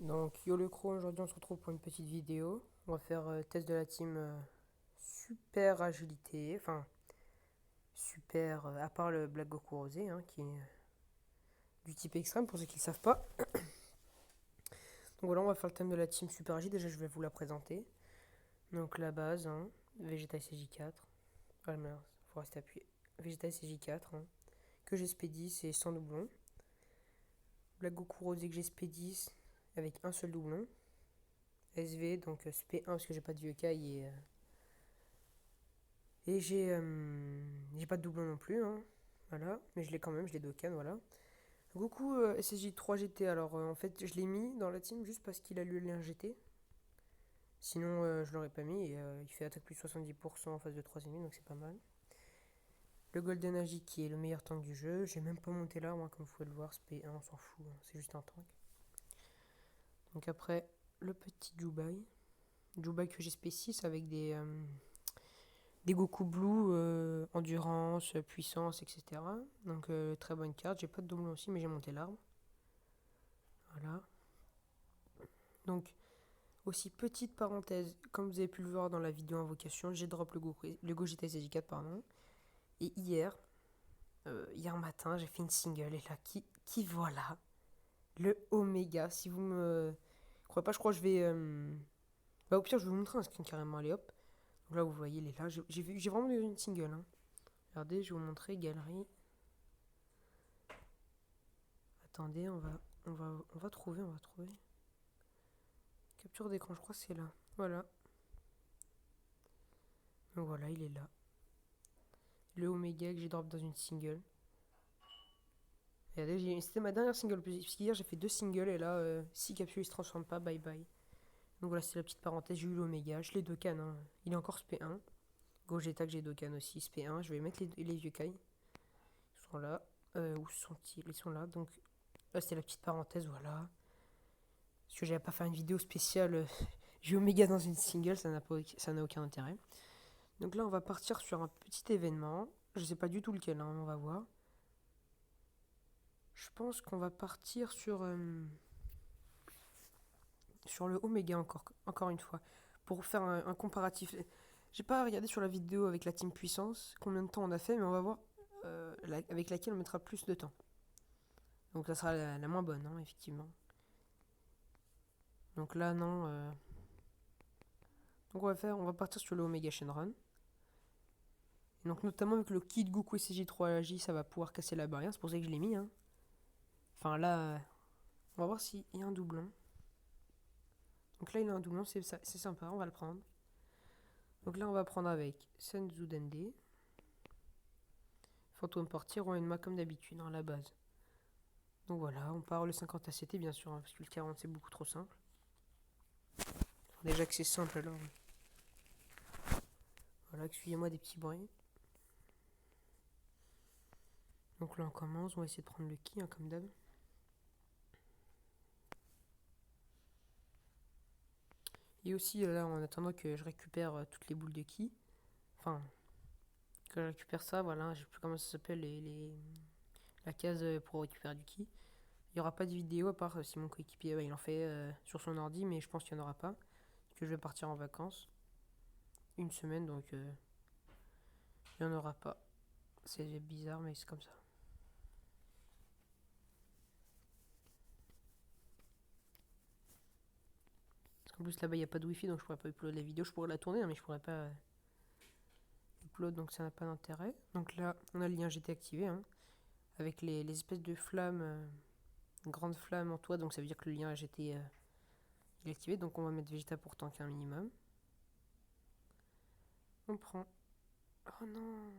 Donc yo le cro, aujourd'hui on se retrouve pour une petite vidéo. On va faire test de la team super agilité, enfin super, à part le Black Goku Rosé, hein, qui est du type extrême pour ceux qui ne savent pas. Donc voilà, on va faire le thème de la team super agile, déjà je vais vous la présenter. Donc la base, hein, Vegeta CJ4, ah merde, faut rester appuyé. Vegeta CJ4, hein, que j'expédie, c'est sans doublon. Black Goku Rosé que j'expédie avec un seul doublon. SV, donc SP1 parce que j'ai pas de vieux Kai et j'ai pas de doublon non plus, hein. Voilà, mais je l'ai quand même, je l'ai Dokkan, voilà. Goku SSJ 3 GT, alors en fait je l'ai mis dans la team juste parce qu'il a le lien GT. Sinon je l'aurais pas mis et il fait attaque plus 70% en phase de 3 ennemis, donc c'est pas mal. Le Golden Agi qui est le meilleur tank du jeu, j'ai même pas monté là, moi comme vous pouvez le voir, SP1 on s'en fout, hein, c'est juste un tank. Donc après le petit Jubai. Jubai que j'ai spé6 avec des Goku Blue, endurance, puissance, etc. Donc très bonne carte. J'ai pas de doublon aussi, mais j'ai monté l'arbre. Voilà. Donc, aussi petite parenthèse, comme vous avez pu le voir dans la vidéo invocation, j'ai drop le Gogeta SJ4, pardon. Et hier matin, j'ai fait une single. Et là, qui voilà le Oméga. Si vous me croyez pas, je crois que je vais. Bah, au pire, je vais vous montrer un screen carrément. Allez hop. Donc là, vous voyez, il est là. J'ai vraiment eu une single, hein. Regardez, je vais vous montrer. Galerie. Attendez, on va trouver, on va trouver. Capture d'écran, je crois que c'est là. Voilà. Donc voilà, il est là. Le Omega que j'ai drop dans une single. Regardez, c'était ma dernière single. Parce qu'hier j'ai fait deux singles et là, si capsule il se transforme pas, bye bye. Donc voilà, c'est la petite parenthèse. J'ai eu l'Omega, je l'ai Dokkan, hein. Il est encore SP1. Gogeta que j'ai Dokkan aussi, SP1. Je vais mettre les vieux Kai. Ils sont là. Où sont-ils? Ils sont là. Donc là, c'était la petite parenthèse, voilà. Parce que j'avais pas fait une vidéo spéciale. J'ai Omega dans une single, ça n'a aucun intérêt. Donc là, on va partir sur un petit événement. Je sais pas du tout lequel, hein, on va voir. Je pense qu'on va partir sur le Oméga encore une fois. Pour faire un comparatif. J'ai pas regardé sur la vidéo avec la team puissance combien de temps on a fait, mais on va voir avec laquelle on mettra plus de temps. Donc ça sera la moins bonne, hein, effectivement. Donc là, non. Donc on va partir sur le Omega Shenron. Et donc notamment avec le kit Goku SJ3J, ça va pouvoir casser la barrière. C'est pour ça que je l'ai mis, hein. Enfin là, on va voir s'il y a un doublon. Donc là, il a un doublon, c'est sympa, on va le prendre. Donc là, on va prendre avec Senzu Dende, Fantôme Portier, Roi Enma comme d'habitude, dans la base. Donc voilà, on part le 50 ACT bien sûr, hein, parce que le 40 c'est beaucoup trop simple. Enfin, déjà que c'est simple alors. Voilà, excusez-moi des petits bruits. Donc là, on commence, on va essayer de prendre le ki, hein, comme d'hab. Et aussi, là, en attendant que je récupère toutes les boules de ki, enfin, que je récupère ça, voilà, je sais plus comment ça s'appelle, la case pour récupérer du ki. Il n'y aura pas de vidéo à part si mon coéquipier il en fait sur son ordi, mais je pense qu'il n'y en aura pas. Parce que je vais partir en vacances. Une semaine, donc il n'y en aura pas. C'est bizarre, mais c'est comme ça. Parce qu'en plus là-bas il n'y a pas de wifi, donc je pourrais pas upload la vidéo. Je pourrais la tourner, hein, mais je pourrais pas upload, donc ça n'a pas d'intérêt. Donc là, on a le lien GT activé, hein, avec les espèces de flammes, grandes flammes en toit, donc ça veut dire que le lien GT est activé. Donc on va mettre Vegeta pour tanker un minimum. On prend. Oh non!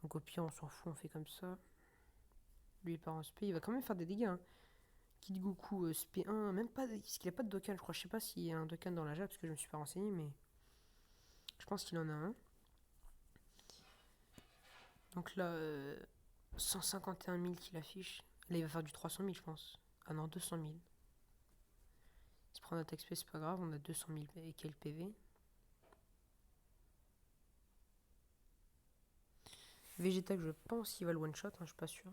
Donc au pire, on s'en fout, on fait comme ça. Lui, il part en SP, il va quand même faire des dégâts, hein. Kid Goku SP1, même pas. Parce qu'il a pas de Dokkan, je crois. Je sais pas s'il y a un Dokkan dans la JA, parce que je me suis pas renseigné, mais je pense qu'il en a un. Donc là, 151 000 qu'il affiche. Là, il va faire du 300 000, je pense. Ah non, 200 000. Il se prend un attaque space, c'est pas grave, on a 200 000 et quel PV. Vegeta, que je pense qu'il va le one shot, hein, je suis pas sûr.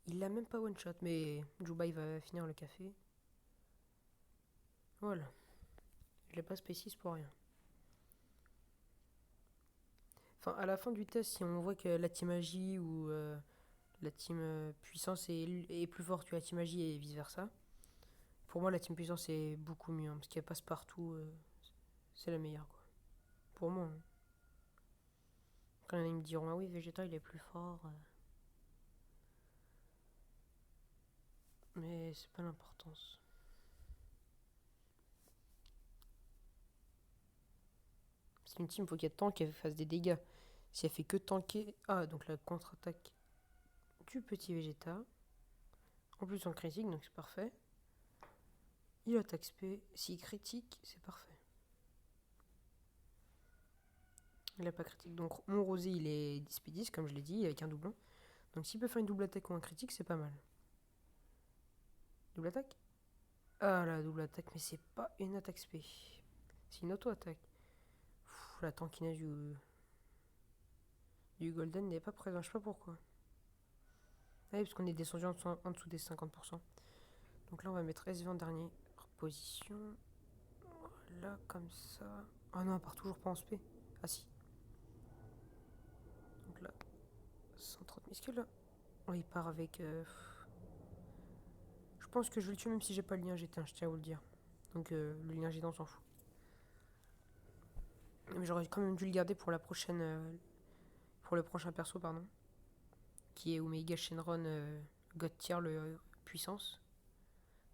Il l'a même pas one shot, mais Juba va finir le café. Voilà. Je l'ai pas spécifié pour rien. Enfin, à la fin du test, si on voit que la team magie ou la team puissance est plus forte que la team magie et vice versa, pour moi, la team puissance est beaucoup mieux, hein, parce qu'elle passe partout. C'est la meilleure, quoi. Pour moi, hein. Quand ils me diront, ah oui, Vegeta il est plus fort. Mais c'est pas l'importance. C'est une team, il faut qu'elle tank, qu'elle fasse des dégâts. Si elle fait que tanker. Ah, donc la contre-attaque du petit Vegeta. En plus, en critique, donc c'est parfait. Il attaque SP. S'il critique, c'est parfait. Il a pas critique. Donc mon Rosé, il est 10p10, comme je l'ai dit, avec un doublon. Donc s'il peut faire une double attaque ou un critique, c'est pas mal. Double attaque. Ah, la double attaque, mais c'est pas une attaque SP. C'est une auto-attaque. La tankiness du Golden n'est pas présent, je sais pas pourquoi. Ah oui, parce qu'on est descendu en dessous des 50%. Donc là, on va mettre SV en dernier. Position. Voilà, comme ça. Ah non, elle part toujours pas en SP. Ah si. Donc là, 130 000 skills là. Oh, il part avec. Je pense que je vais le tuer même si j'ai pas le lien GT1, je tiens à vous le dire. Donc le lien GT, on s'en fout. Mais j'aurais quand même dû le garder pour la prochaine. Pour le prochain perso, pardon. Qui est Omega Shenron God Tier, le puissance.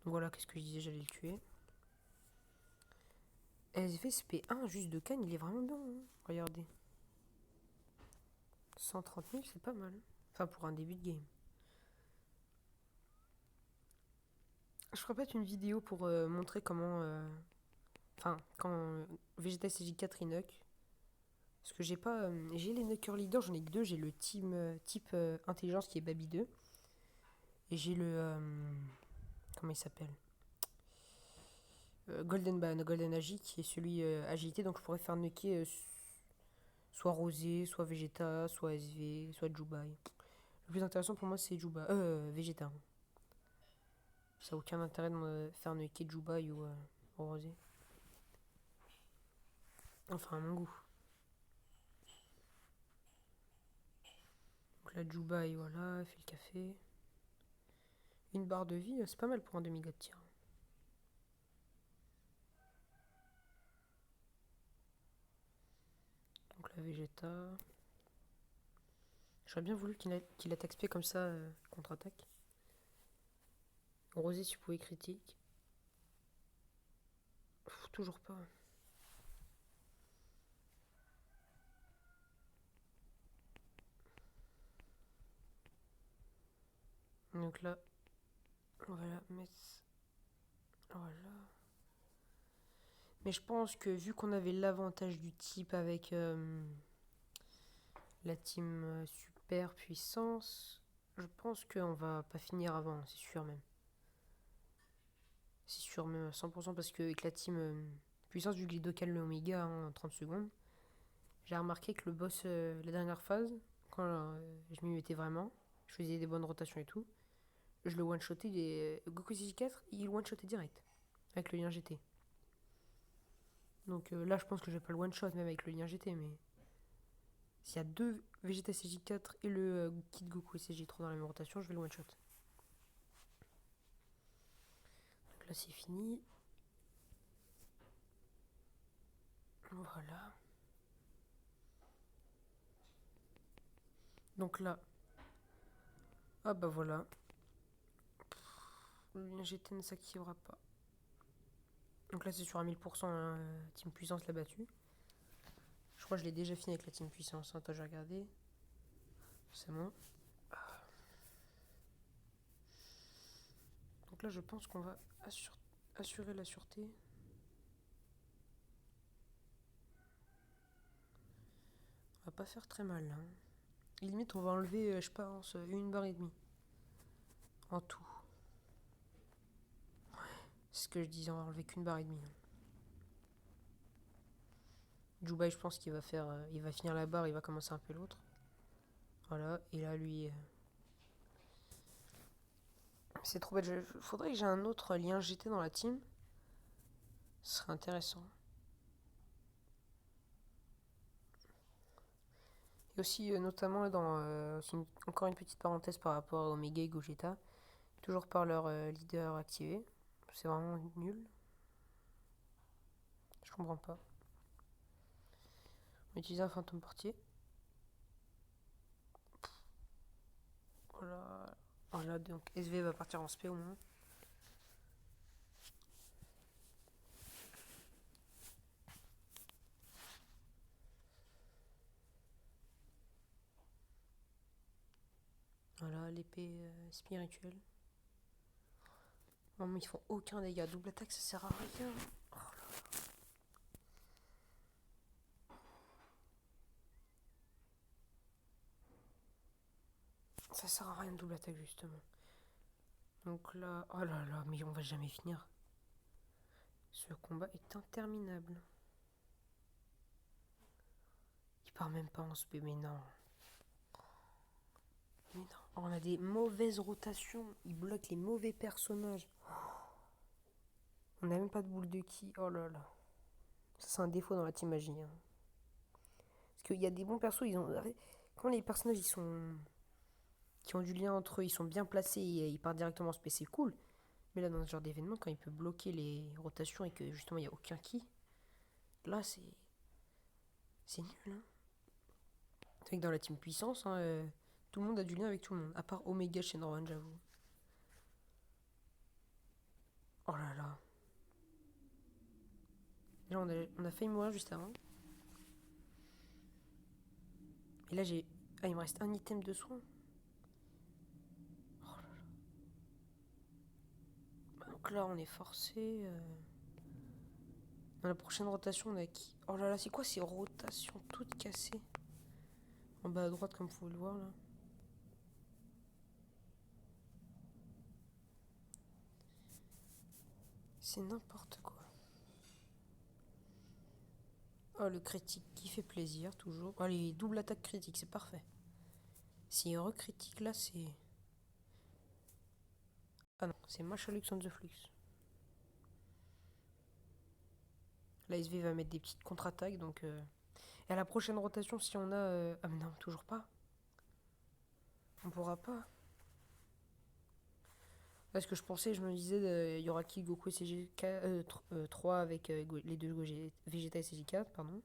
Donc voilà, qu'est-ce que je disais, j'allais le tuer. SVSP1, juste de canne, il est vraiment bien, hein. Regardez. 130 000, c'est pas mal. Enfin, pour un début de game. Je ferai peut-être une vidéo pour montrer comment. Enfin, quand Vegeta CJ4 il knock. Parce que j'ai pas. J'ai les knocker leaders, j'en ai que deux. J'ai le team type intelligence qui est Baby 2. Et j'ai le. Comment il s'appelle Golden Agi qui est celui agilité. Donc je pourrais faire knocker soit Rosé, soit Vegeta, soit SV, soit Jubai. Le plus intéressant pour moi c'est Vegeta. Ça n'a aucun intérêt de me faire knocker Jubai ou Rosé. Enfin, à mon goût. Donc la Jubai, voilà, elle fait le café. Une barre de vie, c'est pas mal pour un demi-god de tir. Donc la Vegeta. J'aurais bien voulu qu'il attaque SP comme ça, contre-attaque. Rosé, si tu pouvais critique. Toujours pas. Donc là, on va la mettre. Voilà. Mais je pense que vu qu'on avait l'avantage du type avec la team super puissance, je pense qu'on va pas finir avant, c'est sûr même. C'est sûr même à 100% parce que avec la team puissance du Glidocal le Omega en 30 secondes, j'ai remarqué que le boss, la dernière phase, quand je m'y mettais vraiment, je faisais des bonnes rotations et tout, je le one-shotais, Goku CJ4, il one-shotait direct, avec le lien GT. Donc là, je pense que je vais pas le one-shot même avec le lien GT, mais s'il y a deux Vegeta CJ4 et le Kid Goku CJ3 dans la même rotation, je vais le one-shot. Donc là, c'est fini. Voilà. Donc là, ah bah voilà. Le lien GT ne s'activera pas. Donc là, c'est sur un 1000%, hein, Team Puissance l'a battu. Je crois que je l'ai déjà fini avec la Team Puissance. Attends, j'ai regardé. C'est bon. Donc là, je pense qu'on va assurer la sûreté. On va pas faire très mal là, hein. Limite, on va enlever, je pense, une barre et demie. En tout. C'est ce que je disais, on va enlever qu'une barre et demie, hein. Jubai, je pense qu'il va faire. Il va finir la barre, il va commencer un peu l'autre. Voilà, et là, lui. C'est trop bête. Faudrait que j'ai un autre lien GT dans la team. Ce serait intéressant. Et aussi, notamment, encore une petite parenthèse par rapport à Omega et Gogeta. Toujours par leur leader activé. C'est vraiment nul. Je comprends pas. On va utiliser un fantôme portier. Voilà. Voilà, donc SV va partir en spé au moins. Voilà, l'épée spirituelle. Non, mais ils font aucun dégât. Double attaque, ça sert à rien. Oh là. Ça sert à rien de double attaque, justement. Donc là, oh là là, mais on va jamais finir. Ce combat est interminable. Il part même pas en spé, mais non. Mais non. Oh, on a des mauvaises rotations. Il bloque les mauvais personnages. On n'a même pas de boule de ki. Oh là là. Ça, c'est un défaut dans la team magie. Hein. Parce qu'il y a des bons persos, ils ont. Quand les personnages qui ont du lien entre eux, ils sont bien placés et ils partent directement en spé, c'est cool. Mais là, dans ce genre d'événement, quand il peut bloquer les rotations et que justement il n'y a aucun ki, là c'est nul. Hein. C'est vrai que dans la team puissance, hein, tout le monde a du lien avec tout le monde, à part Omega Shenron, j'avoue. Oh là là. Là, on a failli mourir juste avant. Et là, j'ai. Ah, il me reste un item de soin. Oh là là. Donc là, on est forcé. Dans la prochaine rotation, on a qui? Oh là là, c'est quoi ces rotations toutes cassées? En bas à droite, comme vous pouvez le voir là. C'est n'importe quoi. Oh, le critique qui fait plaisir, toujours. Oh, les double attaque critique, c'est parfait. Si il recritique là, c'est. Ah non, c'est Machalux on the Flux. La SV va mettre des petites contre-attaques, donc. Et à la prochaine rotation, si on a. Ah, mais non, toujours pas. On pourra pas. Là, ce que je pensais, je me disais, il y aura qui Goku et CGK 3 avec les deux Vegeta et CJ4, pardon.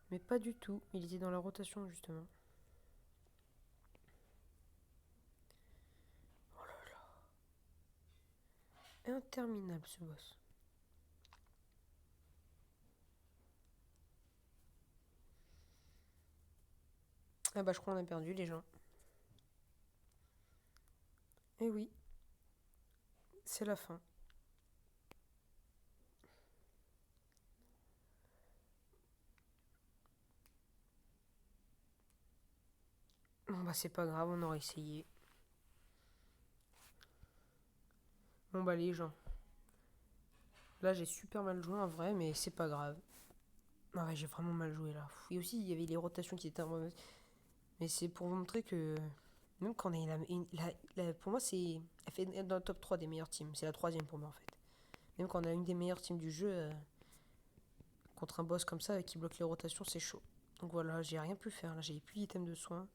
Mais pas du tout. Il était dans la rotation, justement. Oh là là. Interminable, ce boss. Ah bah, je crois qu'on a perdu, les gens. Eh oui. C'est la fin. Bon bah c'est pas grave, on aura essayé. Bon bah les gens. Là j'ai super mal joué en vrai, mais c'est pas grave. Ah ouais, j'ai vraiment mal joué là. Et aussi il y avait les rotations qui étaient un peu. Mais c'est pour vous montrer que même quand on a pour moi c'est. Elle fait dans le top 3 des meilleures teams. C'est la troisième pour moi en fait. Même quand on a une des meilleures teams du jeu, contre un boss comme ça qui bloque les rotations, c'est chaud. Donc voilà, j'ai rien pu faire. Là j'ai plus d'item de soins.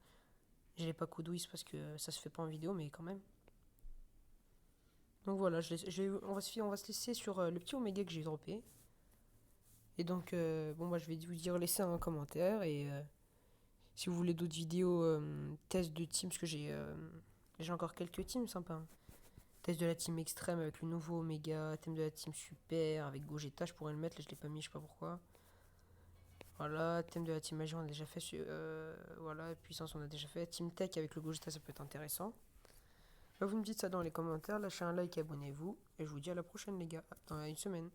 J'ai pas Koudouis parce que ça se fait pas en vidéo, mais quand même. Donc voilà, on va se laisser sur le petit Oméga que j'ai droppé. Et donc, bon, bah, je vais vous dire, laisser un commentaire. Et si vous voulez d'autres vidéos test de team, parce que j'ai encore quelques teams sympas. Hein. Test de la team extrême avec le nouveau Oméga, thème de la team super avec Gogeta, je pourrais le mettre, là je l'ai pas mis, je sais pas pourquoi. Voilà, thème de la team magie, on a déjà fait. Voilà, puissance, on a déjà fait. Team tech avec le Gogeta, ça peut être intéressant. Bah, vous me dites ça dans les commentaires, lâchez un like et abonnez-vous. Et je vous dis à la prochaine les gars, dans une semaine.